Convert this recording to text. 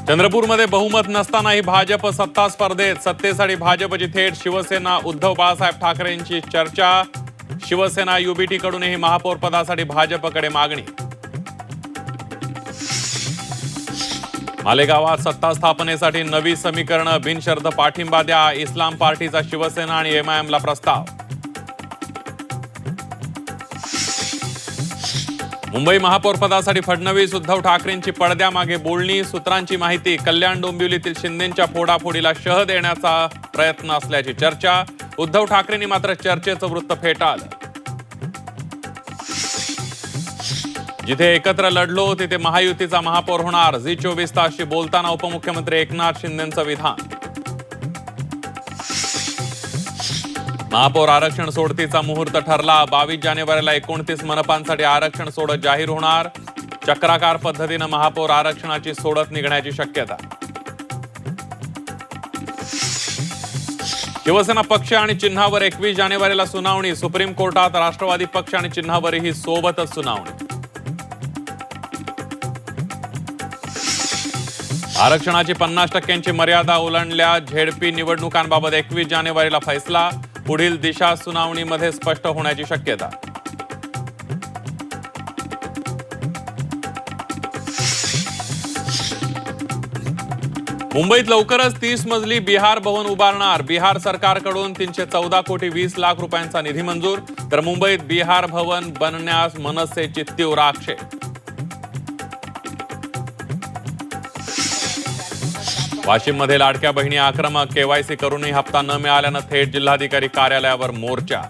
चंद्रपूरमध्ये बहुमत नसतानाही भाजप सत्ता स्पर्धेत, सत्तेसाठी भाजपची थेट शिवसेना उद्धव बाळासाहेब ठाकरेंची चर्चा। शिवसेना युबीटी कडूनही महापौर पदासाठी भाजपकडे मागणी। मालेगावात सत्ता स्थापनेसाठी नवी समीकरण, बिनशर्त पाठिंबा द्या, इस्लाम पार्टीचा शिवसेना आणि एमआयएमला प्रस्ताव। मुंबई महापौर पदासाठी फडणवीस उद्धव ठाकरेंची पडद्यामागे बोलणी, सूत्रांची माहिती, कल्याण डोंबिवलीतील शिंदेंच्या फोडाफोडीला शह देण्याचा प्रयत्न असल्याची चर्चा। उद्धव ठाकरेंनी मात्र चर्चेचं वृत्त फेटाळलं। जिथे एकत्र लढलो तिथे महायुतीचा महापौर होणार, झी24 तासशी बोलताना उपमुख्यमंत्री एकनाथ शिंदेंचं विधान। महापौर आरक्षण सोडतीचा मुहूर्त ठरला, 22 जानेवारीला 29 मनपांसाठी आरक्षण सोडत जाहीर होणार। चक्राकार पद्धतीनं महापौर आरक्षणाची सोडत निघण्याची शक्यता। शिवसेना पक्ष आणि चिन्हावर 21 जानेवारीला सुनावणी, सुप्रीम कोर्टात राष्ट्रवादी पक्ष आणि चिन्हावरही सोबतच सुनावणी। आरक्षणाची 50% मर्यादा ओलांडल्या, झेडपी निवडणुकांबाबत 21 जानेवारीला फैसला, पुढील दिशा सुनावणीमध्ये स्पष्ट होण्याची शक्यता। मुंबईत लवकरच 30 मजली बिहार भवन उभारणार, बिहार सरकारकडून 314 कोटी 20 लाख रुपयांचा निधी मंजूर, तर मुंबईत बिहार भवन बनण्यास मनसेची तीव्र आक्षेप। वाशिममध्ये लाडक्या बहिणी आक्रमक, केवायसी करूनही हप्ता न मिळाल्यानं थेट जिल्हाधिकारी कार्यालयावर मोर्चा।